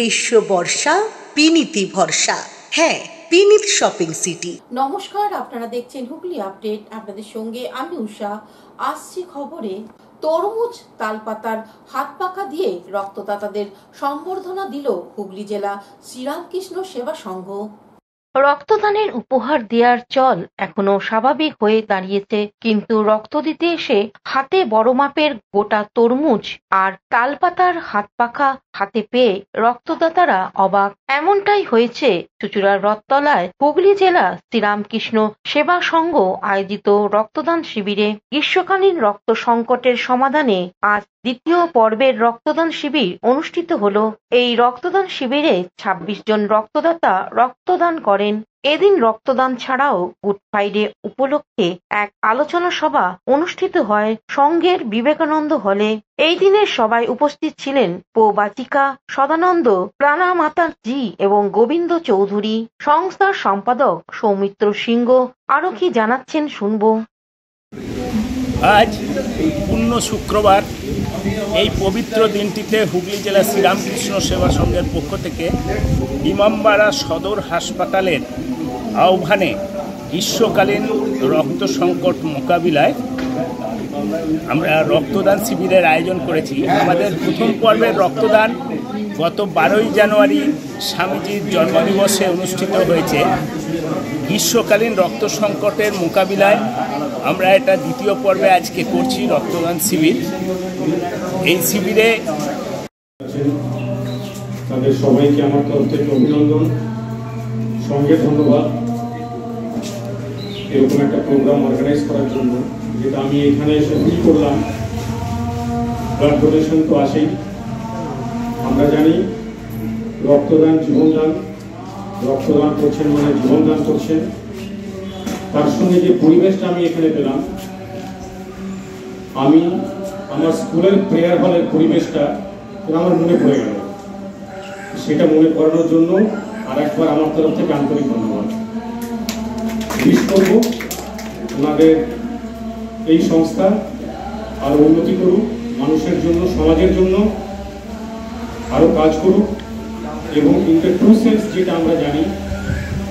গ্রীষ্ম বর্ষা বিনীতি ভরসা। হ্যাঁ, বিনীত শপিং সিটি। নমস্কার, আপনারা দেখছেন হুগলি আপডেট। আপনাদের সঙ্গে আমি উষা। আসছি খবরে। তরমুজ তালপাতার হাত পাখা দিয়ে রক্তদাতাদের সম্বর্ধনা দিল হুগলি জেলা শ্রীরামকৃষ্ণ সেবা সংঘ। রক্তদানের উপহার দেওয়ার চল এখনো স্বাভাবিক হয়ে দাঁড়িয়েছে, কিন্তু রক্ত দিতে এসে হাতে বড় মাপের গোটা তরমুজ আর তালপাতার হাত পাখা হাতে পেয়ে রক্তদাতারা অবাক। এমনটাই হয়েছে চুঁচুড়ার রথতলায় হুগলি জেলা শ্রীরামকৃষ্ণ সেবা সংঘ আয়োজিত রক্তদান শিবিরে। গ্রীষ্মকালীন রক্ত সংকটের সমাধানে আজ দ্বিতীয় পর্বের রক্তদান শিবির অনুষ্ঠিত হলো। এই রক্তদান শিবিরে ২৬ জন রক্তদাতা রক্তদান করেন। এদিন রক্তদান ছাড়াও গুড ফ্রাইডে উপলক্ষে এক আলোচনা সভা অনুষ্ঠিত হয় সংঘের বিবেকানন্দ হলে। এই দিনের সবাই উপস্থিত ছিলেন পৌবাচিকা সদানন্দ, প্রাণা মাতাজি এবং গোবিন্দ চৌধুরী। সংস্থার সম্পাদক সৌমিত্র সিংহ আরো কি জানাচ্ছেন শুনবো। আজ পূর্ণ শুক্রবার, এই পবিত্র দিনটিতে হুগলি জেলা শ্রীরামকৃষ্ণ সেবা সংঘের পক্ষ থেকে ইমামবাড়া সদর হাসপাতালের আহ্বানে গ্রীষ্মকালীন রক্ত সংকট মোকাবিলায় আমরা রক্তদান শিবিরের আয়োজন করেছি। আমাদের প্রথম পর্বের রক্তদান গত 12ই জানুয়ারি স্বামীজির জন্মদিবসে অনুষ্ঠিত হয়েছে। গ্রীষ্মকালীন রক্ত সংকটের মোকাবিলায় আমরা এটা দ্বিতীয় পর্বে আজকে করছি রক্তদান শিবির। এই শিবিরে তাদের সবাইকে আমার তরফ থেকে অভিনন্দন, সঙ্গে ধন্যবাদ এরকম একটা প্রোগ্রাম অর্গানাইজ করার জন্য। যেটা আমি এখানে এসে ফিল করলাম, ব্লাড ডোনেশন তো আসেই, আমরা জানি রক্তদান জীবনদান, রক্তদান করছেন মানে জীবনদান করছেন। তার সঙ্গে যে পরিবেশটা আমি এখানে পেলাম, আমি আমার স্কুলের প্রেয়ার হলের পরিবেশটা আমার মনে পড়ে গেল। সেটা মনে করানোর জন্য আর একবার আমার তরফ থেকে আন্তরিক ধন্যবাদ। উইশ করব ওনাদের এই সংস্থা আরো উন্নতি করুক, মানুষের জন্য, সমাজের জন্য আরো কাজ করুক, এবং ইন দ্য ট্রু সেন্স যেটা আমরা জানি,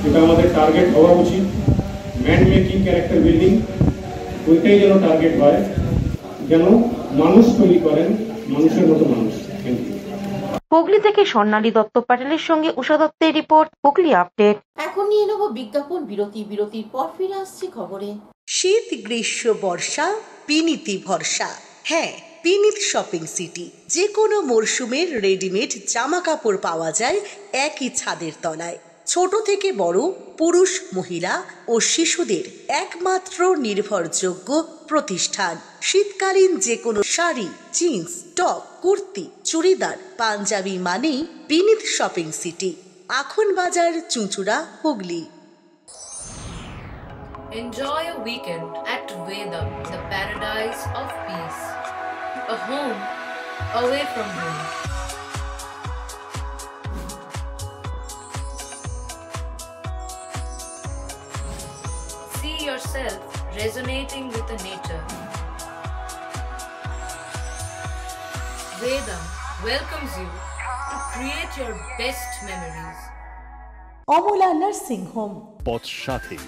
যেটা আমাদের টার্গেট হওয়া উচিত, ম্যান মেকিং ক্যারেক্টার বিল্ডিং, ওইটাই যেন টার্গেট হয়, যেন মানুষ তৈরি করেন, মানুষের মতো মানুষ। Thank you. হুগলি থেকে স্বর্ণালী দত্ত প্যাটেলের সঙ্গে উষা দত্তের রিপোর্ট, হুগলি আপডেট। এখন নিয়ে নেব বিজ্ঞাপন বিরতি। বিরতির পর ফিরে আসছি খবরে। শীত গ্রীষ্ম বর্ষা বিনীতি ভরসা। হ্যাঁ, বিনীত শপিং সিটি। যে কোনো মরশুমের রেডিমেড জামা কাপড় পাওয়া যায় একই ছাদের তলায়। ছোট থেকে বড়, পুরুষ, মহিলা ও শিশুদের একমাত্র নির্ভরযোগ্য প্রতিষ্ঠান। শীতকালীন যে কোনো শাড়ি, জিন্স, টপ, কুর্তি, চুড়িদার, পাঞ্জাবি মানেই বিনীত শপিং সিটি। আখন বাজার, চুঁচুড়া, Hooghly. Enjoy a weekend at Vedam, the paradise of peace. A home away from home. See yourself resonating with the nature. Vedam welcomes you to create your best memories. Amala nursing home. Potshati,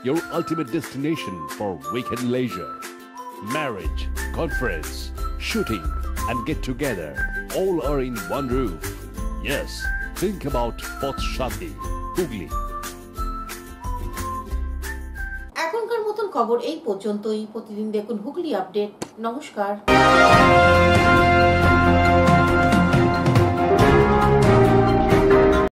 your ultimate destination for weekend leisure. Marriage, conference, shooting and get together all are in one roof. Yes, think about Potshati, Hugli. এখনকার মতন খবর এই পর্যন্তই। প্রতিদিন দেখুন Hooghly update. নমস্কার।